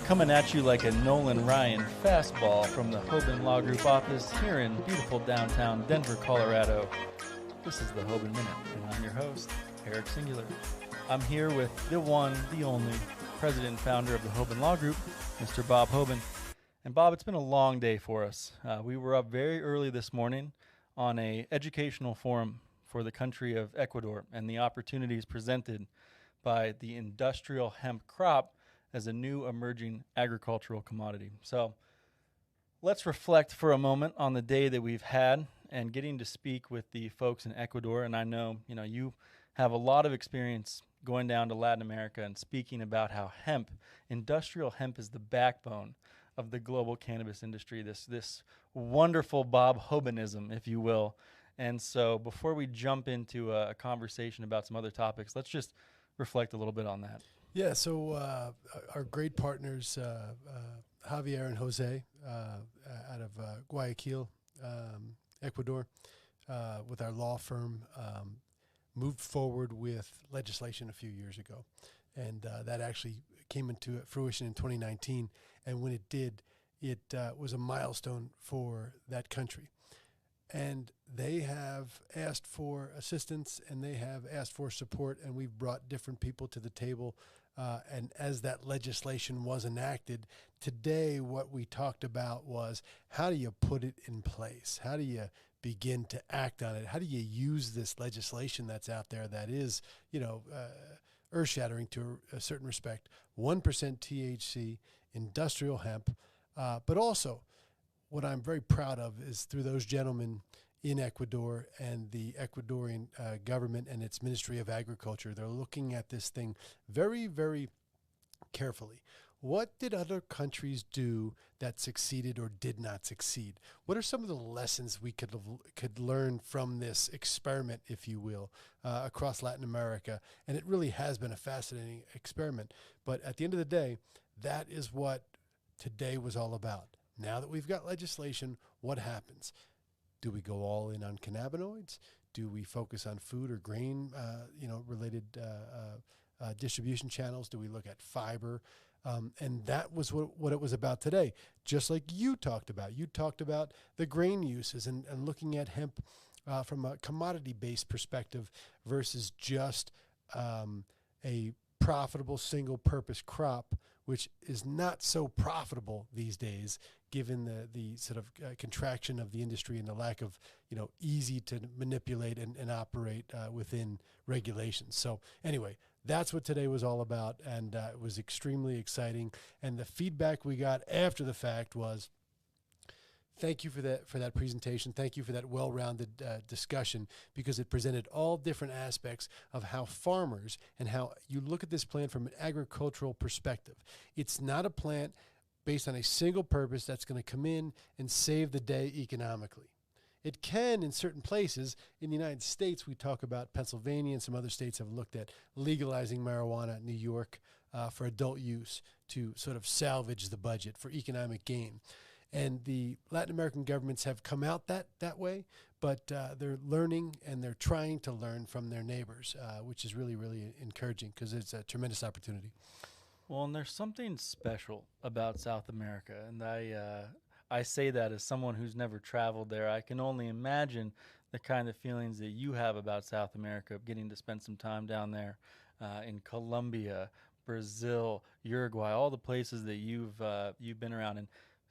Coming at you like a Nolan Ryan fastball from the Hoban Law Group office here in beautiful downtown Denver, Colorado. This is the Hoban Minute, and I'm your host, Eric Singular. I'm here with the one, the only, president and founder of the Hoban Law Group, Mr. Bob Hoban. And Bob, it's been a long day for us. We were up very early this morning on an educational forum for the country of Ecuador and the opportunities presented by the industrial hemp crop as a new emerging agricultural commodity. So let's reflect for a moment on the day that we've had and getting to speak with the folks in Ecuador. And I know, you have a lot of experience going down to Latin America and speaking about how industrial hemp is the backbone of the global cannabis industry, this wonderful Bob Hobanism, if you will. And so before we jump into a conversation about some other topics, let's just reflect a little bit on that. Yeah, so our great partners, Javier and Jose, out of Guayaquil, Ecuador, with our law firm, moved forward with legislation a few years ago. And that actually came into fruition in 2019. And when it did, it was a milestone for that country. And they have asked for assistance and they have asked for support, and we've brought different people to the table. And as that legislation was enacted, today what we talked about was, how do you put it in place? How do you begin to act on it? How do you use this legislation that's out there that is, earth-shattering to a certain respect? 1% THC, industrial hemp, but also what I'm very proud of is through those gentlemen in Ecuador and the Ecuadorian government and its Ministry of Agriculture. They're looking at this thing very, very carefully. What did other countries do that succeeded or did not succeed? What are some of the lessons we could learn from this experiment, if you will, across Latin America? And it really has been a fascinating experiment. But at the end of the day, that is what today was all about. Now that we've got legislation, what happens? Do we go all in on cannabinoids? Do we focus on food or grain, related distribution channels? Do we look at fiber? And that was what it was about today. Just like you talked about. You talked about the grain uses and looking at hemp from a commodity-based perspective versus just a profitable single-purpose crop, which is not so profitable these days, given the sort of contraction of the industry and the lack of, easy to manipulate and operate within regulations. So anyway, that's what today was all about, and it was extremely exciting. And the feedback we got after the fact was, thank you for that presentation. Thank you for that well-rounded discussion, because it presented all different aspects of how farmers and how you look at this plant from an agricultural perspective. It's not a plant based on a single purpose that's going to come in and save the day economically. It can in certain places. In the United States, we talk about Pennsylvania and some other states have looked at legalizing marijuana, New York, for adult use to sort of salvage the budget for economic gain. And the Latin American governments have come out that way, but they're learning and they're trying to learn from their neighbors, which is really, really encouraging because it's a tremendous opportunity. Well, and there's something special about South America, and I say that as someone who's never traveled there. I can only imagine the kind of feelings that you have about South America, getting to spend some time down there in Colombia, Brazil, Uruguay, all the places that you've been around. And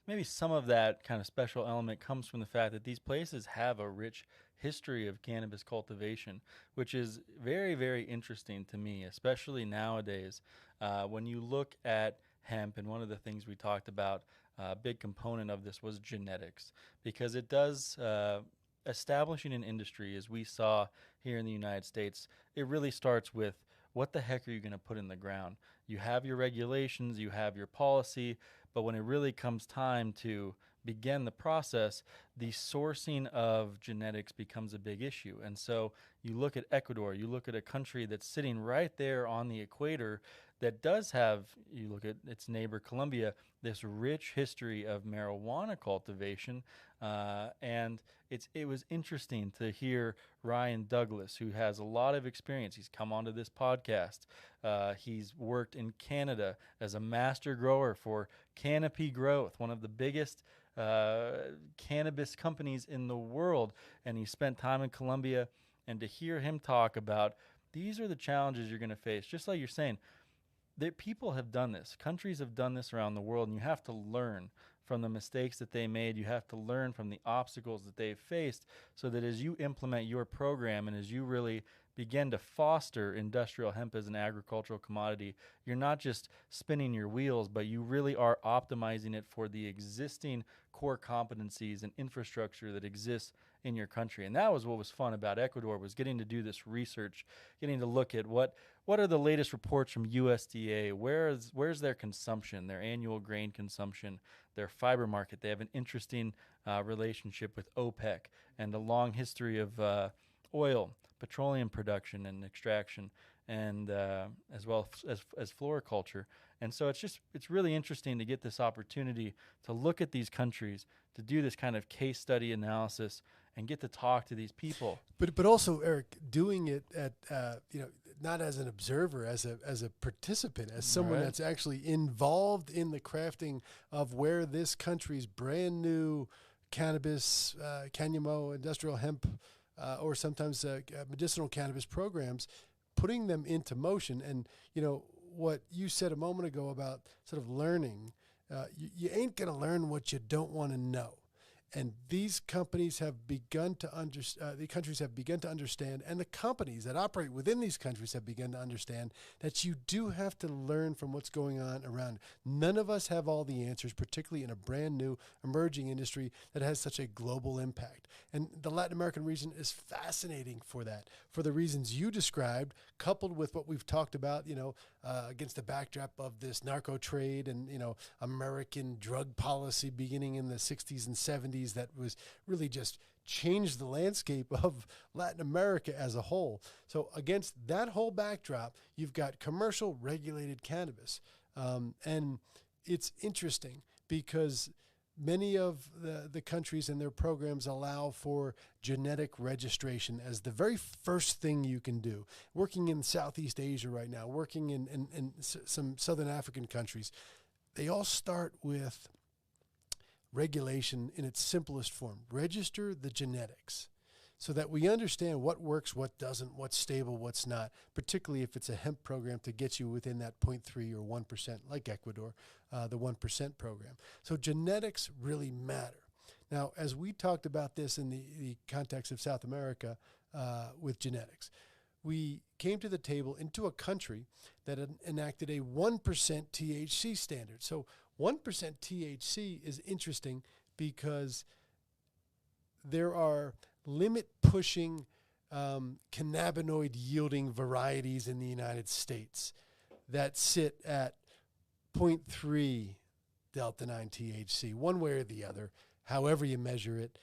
maybe some of that kind of special element comes from the fact that these places have a rich history of cannabis cultivation, which is very, very interesting to me, especially nowadays. When you look at hemp, and one of the things we talked about, a big component of this was genetics, because it does establishing an industry, as we saw here in the United States, it really starts with, what the heck are you going to put in the ground? You have your regulations, you have your policy, but when it really comes time to begin the process, the sourcing of genetics becomes a big issue. And so you look at Ecuador, you look at a country that's sitting right there on the equator that does have, you look at its neighbor Colombia, this rich history of marijuana cultivation, And it was interesting to hear Ryan Douglas, who has a lot of experience. He's come onto this podcast. He's worked in Canada as a master grower for Canopy Growth, one of the biggest cannabis companies in the world. And he spent time in Colombia. And to hear him talk about these are the challenges you're going to face, just like you're saying, that people have done this. Countries have done this around the world, and you have to learn from the mistakes that they made. You have to learn from the obstacles that they've faced so that as you implement your program and as you really begin to foster industrial hemp as an agricultural commodity, you're not just spinning your wheels, but you really are optimizing it for the existing core competencies and infrastructure that exists in your country. And that was what was fun about Ecuador, was getting to do this research, getting to look at what are the latest reports from USDA, where's their consumption, their annual grain consumption, their fiber market. They have an interesting relationship with OPEC and a long history of oil, petroleum production and extraction, and as well as floriculture. And so it's really interesting to get this opportunity to look at these countries, to do this kind of case study analysis, and get to talk to these people. But also, Eric, doing it at not as an observer, as a participant, as someone that's actually involved in the crafting of where this country's brand new cannabis, cáñamo, industrial hemp, or sometimes medicinal cannabis programs, putting them into motion. And what you said a moment ago about sort of learning, you ain't going to learn what you don't want to know. And these companies have begun to the countries have begun to understand, and the companies that operate within these countries have begun to understand that you do have to learn from what's going on around. None of us have all the answers, particularly in a brand new emerging industry that has such a global impact. And the Latin American region is fascinating for that, for the reasons you described, coupled with what we've talked about, against the backdrop of this narco trade and, American drug policy beginning in the 60s and 70s that was really just changed the landscape of Latin America as a whole. So against that whole backdrop, you've got commercial regulated cannabis. And it's interesting because many of the countries and their programs allow for genetic registration as the very first thing you can do. Working in Southeast Asia right now, working in some Southern African countries, they all start with regulation in its simplest form. Register the genetics so that we understand what works, what doesn't, what's stable, what's not, particularly if it's a hemp program to get you within that 0.3 or 1%, like Ecuador, the 1% program. So genetics really matter. Now, as we talked about this in the context of South America with genetics, we came to the table into a country that enacted a 1% THC standard. So 1% THC is interesting because there are limit-pushing cannabinoid-yielding varieties in the United States that sit at 0.3 delta-9 THC, one way or the other, however you measure it.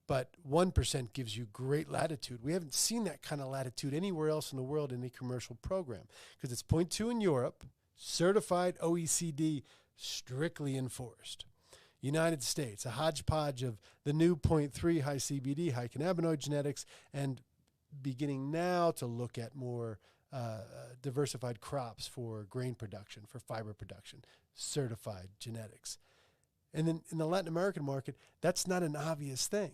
But 1% gives you great latitude. We haven't seen that kind of latitude anywhere else in the world in a commercial program because it's 0.2 in Europe, certified OECD, strictly enforced. United States, a hodgepodge of the new 0.3 high CBD, high cannabinoid genetics, and beginning now to look at more diversified crops for grain production, for fiber production, certified genetics. And then in the Latin American market, that's not an obvious thing.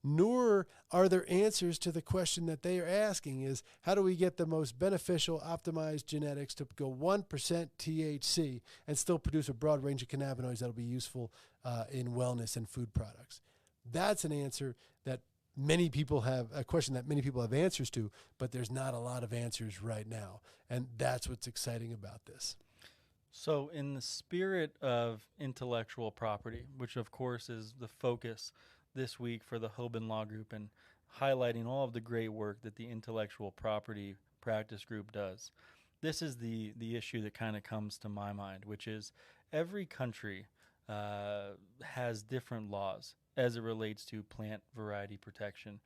Nor are there answers to the question that they are asking is, how do we get the most beneficial, optimized genetics to go 1% THC and still produce a broad range of cannabinoids that will be useful in wellness and food products? That's an answer that many people have, a question that many people have answers to, but there's not a lot of answers right now. And that's what's exciting about this. So in the spirit of intellectual property, which of course is the focus this week for the Hoban Law Group and highlighting all of the great work that the intellectual property practice group does, this is the issue that kind of comes to my mind, which is every country has different laws as it relates to plant variety protection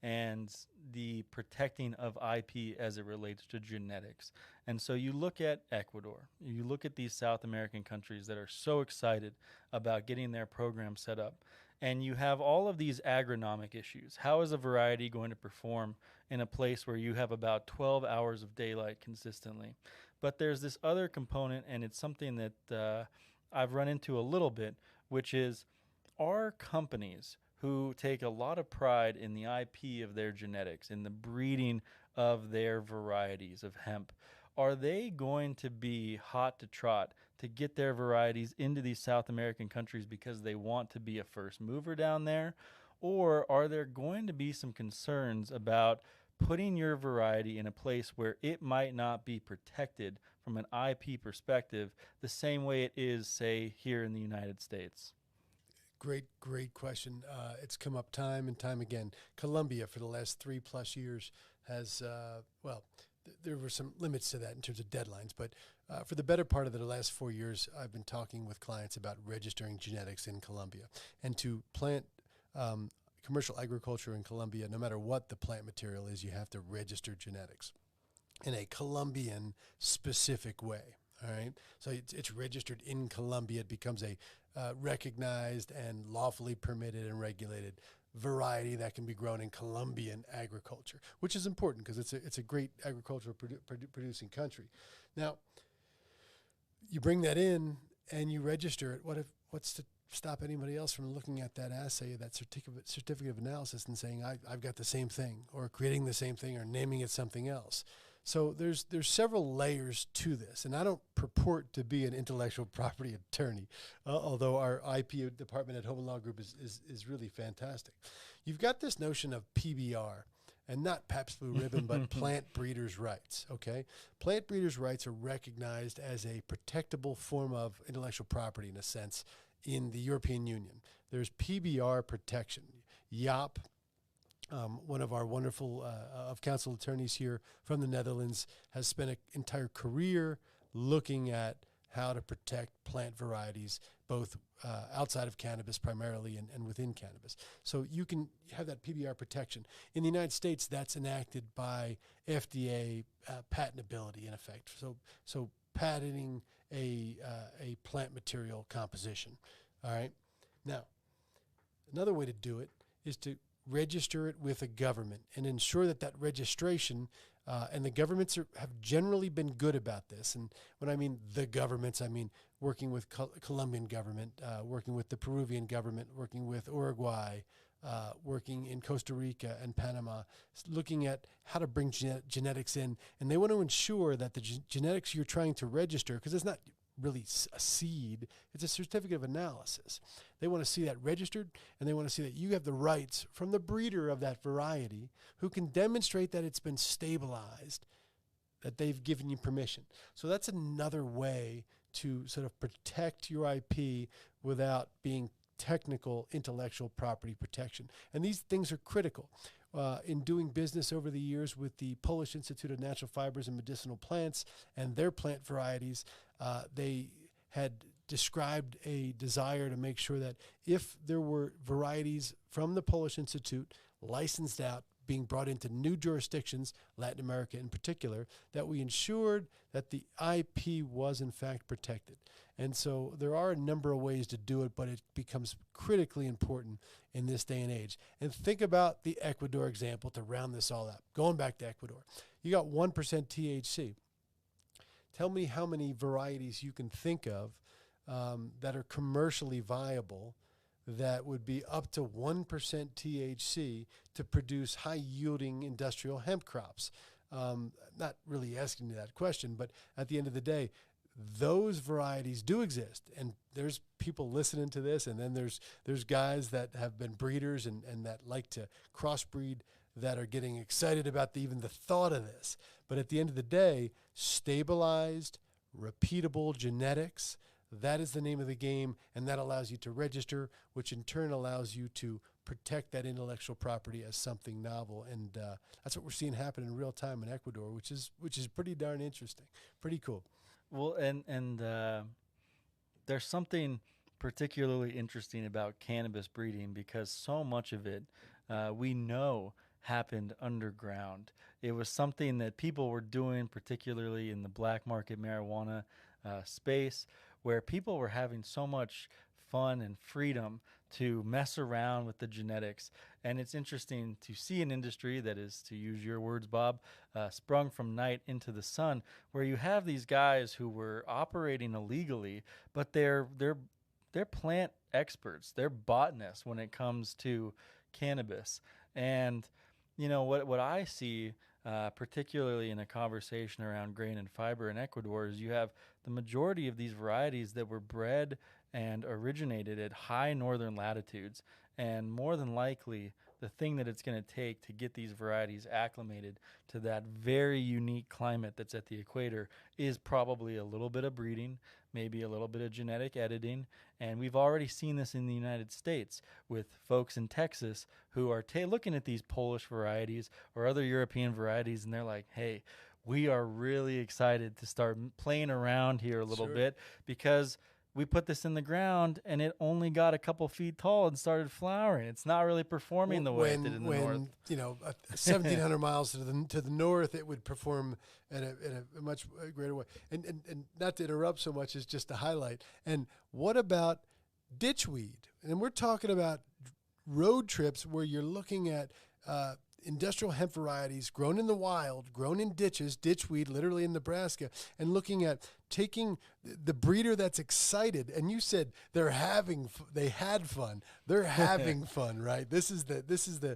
and the protecting of IP as it relates to genetics. And so you look at Ecuador, you look at these South American countries that are so excited about getting their program set up. And you have all of these agronomic issues. How is a variety going to perform in a place where you have about 12 hours of daylight consistently? But there's this other component, and it's something that I've run into a little bit, which is, are companies who take a lot of pride in the IP of their genetics, in the breeding of their varieties of hemp, are they going to be hot to trot to get their varieties into these South American countries because they want to be a first mover down there? Or are there going to be some concerns about putting your variety in a place where it might not be protected from an IP perspective the same way it is, say, here in the United States? Great question. It's come up time and time again. Colombia, for the last 3+ years, has, there were some limits to that in terms of deadlines, but for the better part of the last 4 years, I've been talking with clients about registering genetics in Colombia. And to plant commercial agriculture in Colombia, no matter what the plant material is, you have to register genetics in a Colombian specific way. All right. So it's registered in Colombia. It becomes a recognized and lawfully permitted and regulated variety that can be grown in Colombian agriculture, which is important because it's a great agricultural producing country. Now, you bring that in and you register it. What's to stop anybody else from looking at that assay, that certificate of analysis, and saying I've got the same thing, or creating the same thing, or naming it something else? So there's several layers to this, and I don't purport to be an intellectual property attorney, although our IP department at Hoban Law Group is really fantastic. You've got this notion of PBR, and not Pabst Blue Ribbon, but plant breeders' rights, okay? Plant breeders' rights are recognized as a protectable form of intellectual property, in a sense, in the European Union. There's PBR protection. Jaap, one of our wonderful of counsel attorneys here from the Netherlands, has spent an entire career looking at how to protect plant varieties, both outside of cannabis primarily and within cannabis. So you can have that PBR protection. In the United States, that's enacted by FDA patentability, in effect. So patenting a plant material composition. All right. Now, another way to do it is to register it with a government and ensure that registration, and the governments have generally been good about this. And when I mean the governments, I mean working with Colombian government, working with the Peruvian government, working with Uruguay, working in Costa Rica and Panama, looking at how to bring genetics in. And they want to ensure that the genetics you're trying to register, because it's not really a seed, it's a certificate of analysis. They want to see that registered, and they want to see that you have the rights from the breeder of that variety who can demonstrate that it's been stabilized, that they've given you permission. So that's another way to sort of protect your IP without being technical intellectual property protection. And these things are critical. In doing business over the years with the Polish Institute of Natural Fibers and Medicinal Plants and their plant varieties, they had described a desire to make sure that if there were varieties from the Polish Institute licensed out, being brought into new jurisdictions, Latin America in particular, that we ensured that the IP was in fact protected. And so there are a number of ways to do it, but it becomes critically important in this day and age. And think about the Ecuador example to round this all out. Going back to Ecuador, you got 1% THC. Tell me how many varieties you can think of that are commercially viable that would be up to 1% THC to produce high-yielding industrial hemp crops. Not really asking you that question, but at the end of the day, those varieties do exist, and there's people listening to this, and then there's guys that have been breeders and that like to crossbreed, that are getting excited about even the thought of this. But at the end of the day, stabilized, repeatable genetics, that is the name of the game, and that allows you to register, which in turn allows you to protect that intellectual property as something novel. And that's what we're seeing happen in real time in Ecuador, which is pretty darn interesting, pretty cool. Well, and there's something particularly interesting about cannabis breeding, because so much of it we know happened underground. It was something that people were doing, particularly in the black market marijuana space, where people were having so much fun and freedom to mess around with the genetics. And it's interesting to see an industry that is, to use your words, Bob, sprung from night into the sun, where you have these guys who were operating illegally, but they're plant experts. They're botanists when it comes to cannabis. And what I see, particularly in a conversation around grain and fiber in Ecuador, is you have the majority of these varieties that were bred and originated at high northern latitudes. And more than likely, the thing that it's going to take to get these varieties acclimated to that very unique climate that's at the equator is probably a little bit of breeding, maybe a little bit of genetic editing. And we've already seen this in the United States with folks in Texas who are looking at these Polish varieties or other European varieties, and they're like, hey, we are really excited to start playing around here a little bit, because we put this in the ground and it only got a couple feet tall and started flowering. It's not really performing the way it did in the north. 1,700 miles to the north, it would perform in a much greater way. And not to interrupt so much as just to highlight. And what about ditchweed? And we're talking about road trips where you're looking at industrial hemp varieties grown in the wild, grown in ditches, ditchweed, literally in Nebraska, and looking at taking the breeder that's excited. And you said they had fun. They're having fun, right? This is the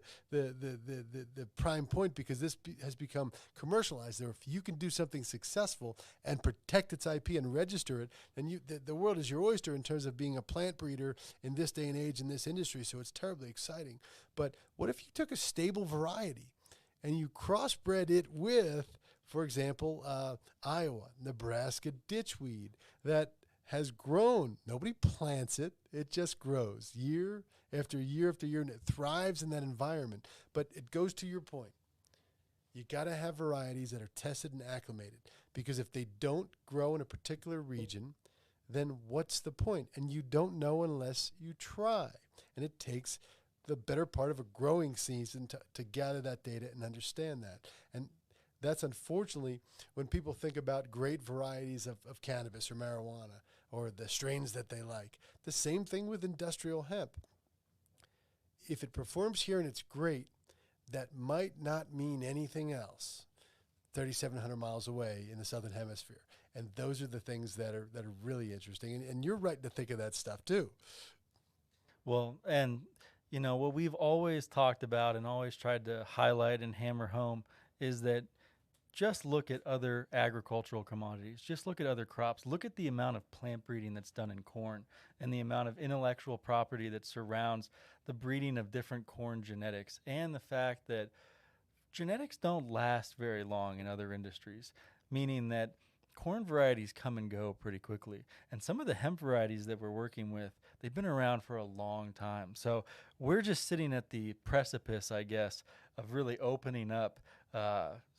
prime point, because this has become commercialized. If you can do something successful and protect its IP and register it, then the world is your oyster in terms of being a plant breeder in this day and age in this industry. So it's terribly exciting. But what if you took a stable variety and you crossbred it with, for example, Iowa, Nebraska ditchweed that has grown? Nobody plants it. It just grows year after year after year, and it thrives in that environment. But it goes to your point. You got to have varieties that are tested and acclimated, because if they don't grow in a particular region, then what's the point? And you don't know unless you try. And it takes the better part of a growing season to gather that data and understand that. And that's unfortunately when people think about great varieties of cannabis or marijuana or the strains that they like. The same thing with industrial hemp. If it performs here and it's great, that might not mean anything else 3,700 miles away in the southern hemisphere. And those are the things that are really interesting. And you're right to think of that stuff too. Well, and what we've always talked about and always tried to highlight and hammer home is that just look at other agricultural commodities. Just look at other crops. Look at the amount of plant breeding that's done in corn and the amount of intellectual property that surrounds the breeding of different corn genetics, and the fact that genetics don't last very long in other industries, meaning that corn varieties come and go pretty quickly. And some of the hemp varieties that we're working with, they've been around for a long time. So we're just sitting at the precipice, I guess, of really opening up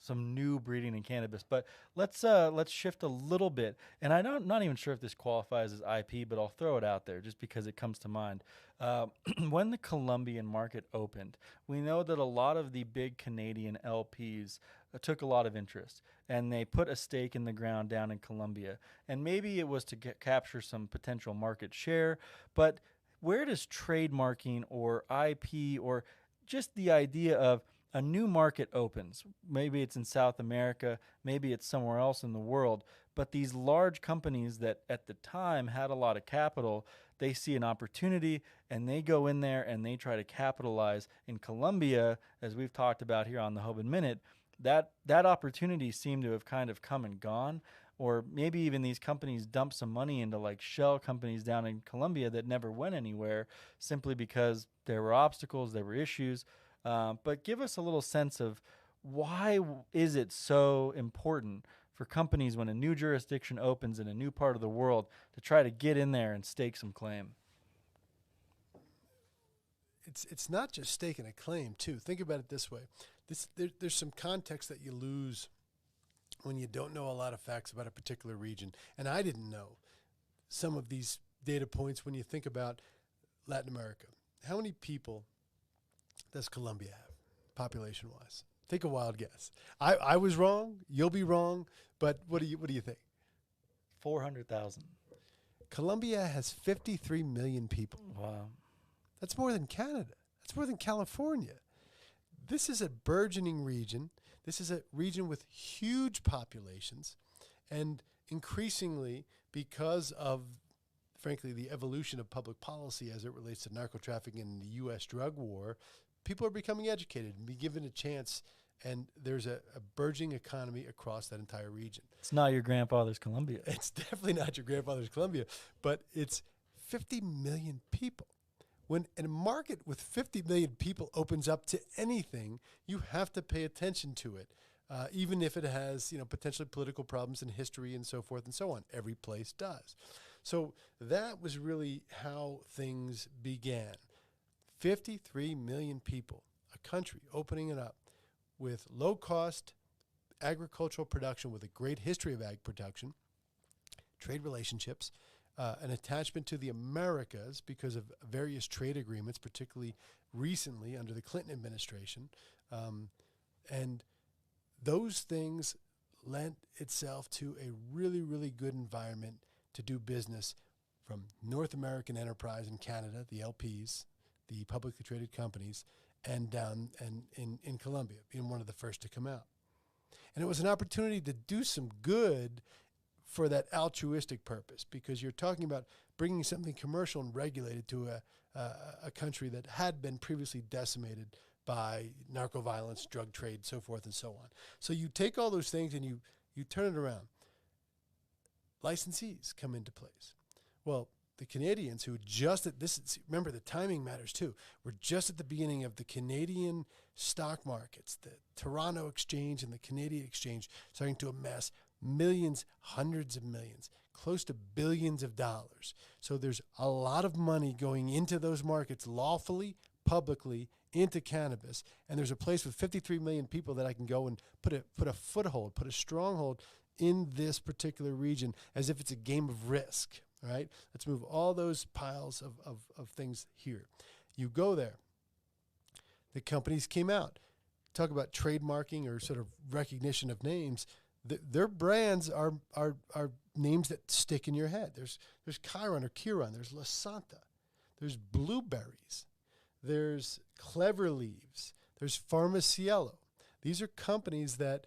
some new breeding in cannabis. But let's shift a little bit. And I'm not even sure if this qualifies as IP, but I'll throw it out there just because it comes to mind. When the Colombian market opened, we know that a lot of the big Canadian LPs took a lot of interest, and they put a stake in the ground down in Colombia. And maybe it was to capture some potential market share, but where does trademarking or IP or just the idea of a new market opens? Maybe it's in South America, maybe it's somewhere else in the world, but these large companies that at the time had a lot of capital, they see an opportunity and they go in there and they try to capitalize. In Colombia, as we've talked about here on the Hoban Minute, that opportunity seemed to have kind of come and gone. Or maybe even these companies dump some money into like shell companies down in Colombia that never went anywhere simply because there were obstacles, there were issues. But give us a little sense of why is it so important for companies when a new jurisdiction opens in a new part of the world to try to get in there and stake some claim? It's not just staking a claim too. Think about it this way. There's some context that you lose when you don't know a lot of facts about a particular region. And I didn't know some of these data points when you think about Latin America. How many people does Colombia have, population-wise? Take a wild guess. I was wrong. You'll be wrong. But what do you think? 400,000. Colombia has 53 million people. Wow. That's more than Canada. That's more than California. This is a burgeoning region. This is a region with huge populations, and increasingly, because of, frankly, the evolution of public policy as it relates to narco trafficking and the U.S. drug war, people are becoming educated and be given a chance, and there's a burgeoning economy across that entire region. It's not your grandfather's Colombia. It's definitely not your grandfather's Colombia, but it's 50 million people. When a market with 50 million people opens up to anything, you have to pay attention to it, even if it has, potentially political problems and history and so forth and so on. Every place does. So that was really how things began. 53 million people, a country opening it up with low-cost agricultural production with a great history of ag production, trade relationships, an attachment to the Americas because of various trade agreements, particularly recently under the Clinton administration. And those things lent itself to a really, really good environment to do business from North American enterprise in Canada, the LPs, the publicly traded companies, and down and in Colombia, being one of the first to come out. And it was an opportunity to do some good for that altruistic purpose, because you're talking about bringing something commercial and regulated to a country that had been previously decimated by narco violence, drug trade, so forth and so on. So you take all those things and you turn it around. Licensees come into place. Well, the Canadians who just at this, remember the timing matters too. We're just at the beginning of the Canadian stock markets, the Toronto Exchange and the Canadian Exchange starting to amass millions, hundreds of millions, close to billions of dollars. So there's a lot of money going into those markets lawfully, publicly, into cannabis. And there's a place with 53 million people that I can go and put a foothold, put a stronghold in this particular region as if it's a game of Risk, right? Let's move all those piles of things here. You go there. The companies came out. Talk about trademarking or sort of recognition of names. Their brands are names that stick in your head. There's Chiron or Chiron. There's La Santa. There's Blueberries. There's Clever Leaves. There's Farmaciello. These are companies that,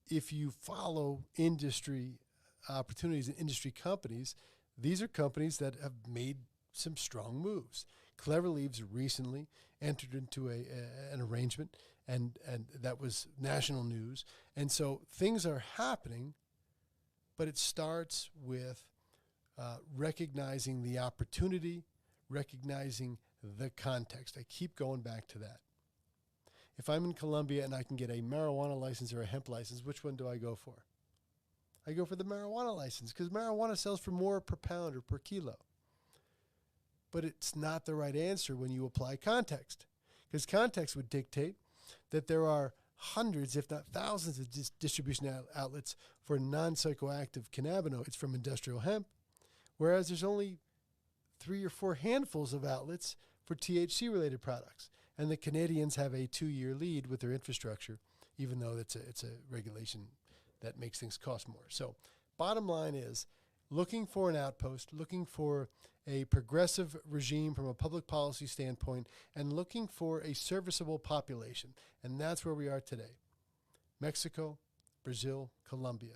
if you follow industry opportunities and industry companies, these are companies that have made some strong moves. Clever Leaves recently entered into an arrangement, and that was national news. And so things are happening, but it starts with recognizing the opportunity, recognizing the context. I keep going back to that. If I'm in Colombia and I can get a marijuana license or a hemp license, which one do I go for? I go for the marijuana license because marijuana sells for more per pound or per kilo. But it's not the right answer when you apply context, because context would dictate that there are hundreds, if not thousands, of distribution outlets for non-psychoactive cannabinoids from industrial hemp, whereas there's only 3 or 4 handfuls of outlets for THC-related products. And the Canadians have a 2-year lead with their infrastructure, even though it's a regulation that makes things cost more. So bottom line is looking for an outpost, looking for a progressive regime from a public policy standpoint, and looking for a serviceable population. And that's where we are today. Mexico, Brazil, Colombia.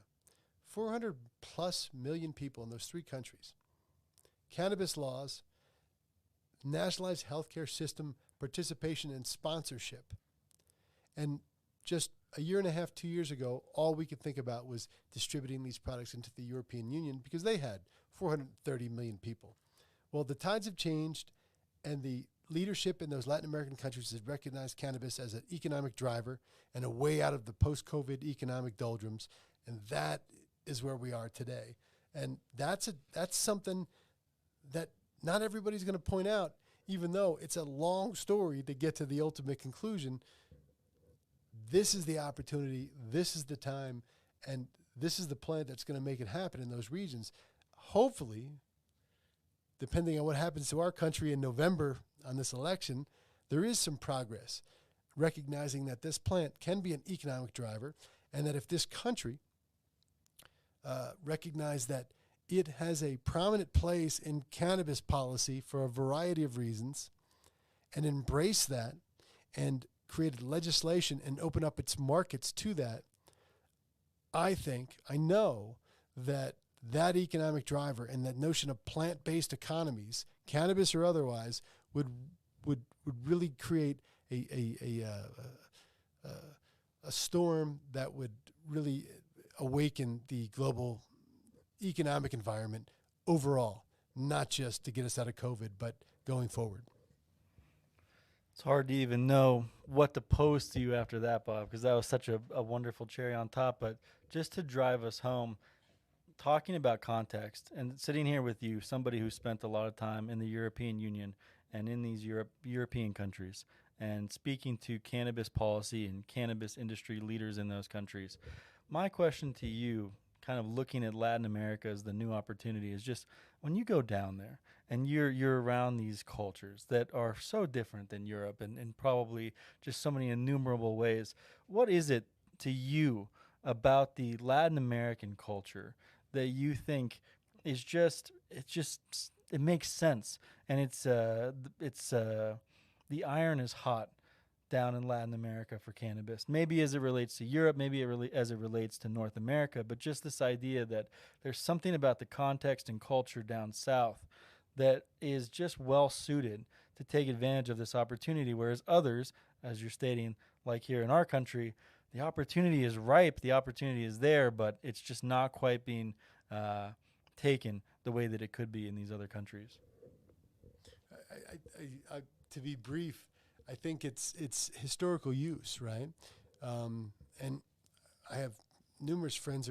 400 plus million people in those 3 countries. Cannabis laws, nationalized healthcare system participation and sponsorship. And just a year and a half, 2 years ago, all we could think about was distributing these products into the European Union because they had 430 million people. Well, the tides have changed, and the leadership in those Latin American countries has recognized cannabis as an economic driver and a way out of the post-COVID economic doldrums, and that is where we are today. And that's something that not everybody's going to point out, even though it's a long story to get to the ultimate conclusion. This is the opportunity, this is the time, and this is the plant that's going to make it happen in those regions. Hopefully, depending on what happens to our country in November on this election, there is some progress, recognizing that this plant can be an economic driver, and that if this country recognize that it has a prominent place in cannabis policy for a variety of reasons, and embrace that and created legislation and open up its markets to that, I know that economic driver and that notion of plant-based economies, cannabis or otherwise, would really create a storm that would really awaken the global economic environment overall, not just to get us out of COVID, but going forward. It's hard to even know what to pose to you after that, Bob, because that was such a wonderful cherry on top. But just to drive us home, talking about context and sitting here with you, somebody who spent a lot of time in the European Union and in these European countries, and speaking to cannabis policy and cannabis industry leaders in those countries, my question to you, kind of looking at Latin America as the new opportunity, is just when you go down there and you're around these cultures that are so different than Europe and probably just so many innumerable ways, what is it to you about the Latin American culture that you think is it makes sense, and it's the iron is hot down in Latin America for cannabis, maybe as it relates to Europe, maybe as it relates to North America, but just this idea that there's something about the context and culture down south that is just well suited to take advantage of this opportunity, whereas others, as you're stating, like here in our country, the opportunity is ripe, the opportunity is there, but it's just not quite being taken the way that it could be in these other countries. To be brief, I think it's historical use, right? And I have numerous friends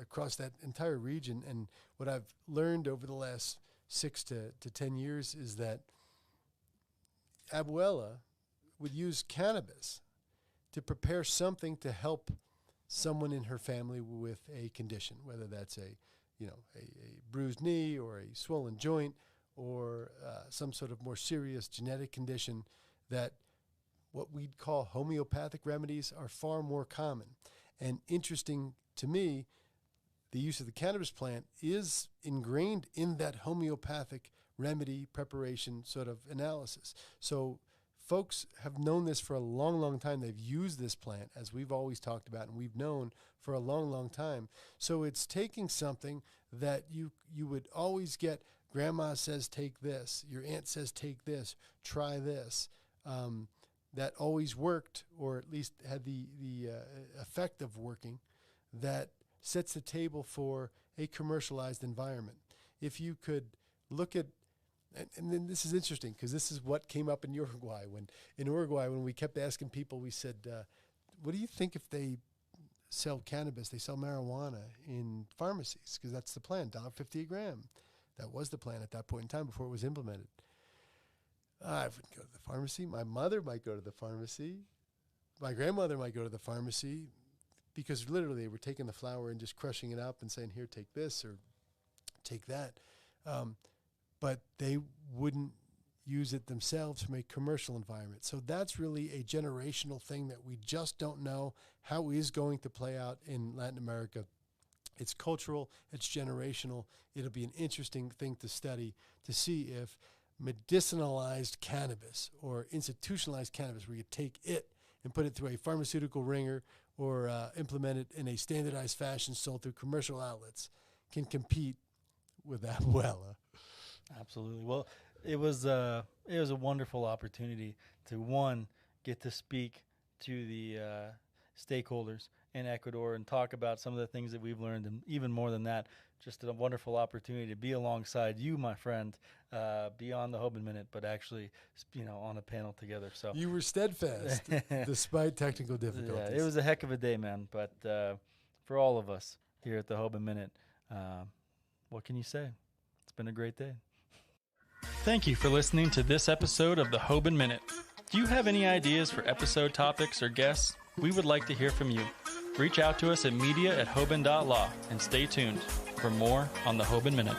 across that entire region, and what I've learned over the last 6 to 10 years is that Abuela would use cannabis to prepare something to help someone in her family with a condition, whether that's a bruised knee or a swollen joint or some sort of more serious genetic condition, that what we'd call homeopathic remedies are far more common. And interesting to me, the use of the cannabis plant is ingrained in that homeopathic remedy preparation sort of analysis. So folks have known this for a long, long time. They've used this plant, as we've always talked about, and we've known for a long, long time. So it's taking something that you would always get, grandma says take this, your aunt says take this, try this, that always worked, or at least had the effect of working, that sets the table for a commercialized environment. If you could look at, and then this is interesting because this is what came up in Uruguay. When we kept asking people, we said, what do you think if they sell cannabis, they sell marijuana in pharmacies? Because that's the plan, $1.50 a gram. That was the plan at that point in time before it was implemented. I wouldn't go to the pharmacy. My mother might go to the pharmacy. My grandmother might go to the pharmacy, because literally we're taking the flower and just crushing it up and saying, here, take this or take that. But they wouldn't use it themselves from a commercial environment. So that's really a generational thing that we just don't know how is going to play out in Latin America. It's cultural, it's generational. It'll be an interesting thing to study to see if medicinalized cannabis or institutionalized cannabis, where you take it and put it through a pharmaceutical ringer or implement it in a standardized fashion sold through commercial outlets, can compete with Abuela. Absolutely. Well, it was a wonderful opportunity to, one, get to speak to the stakeholders in Ecuador and talk about some of the things that we've learned, and even more than that, just a wonderful opportunity to be alongside you, my friend, beyond the Hoban Minute, but actually, on a panel together. So you were steadfast despite technical difficulties. Yeah, it was a heck of a day, man. But for all of us here at the Hoban Minute, what can you say? It's been a great day. Thank you for listening to this episode of the Hoban Minute. Do you have any ideas for episode topics or guests? We would like to hear from you. Reach out to us at media@hoban.law and stay tuned for more on the Hoban Minute.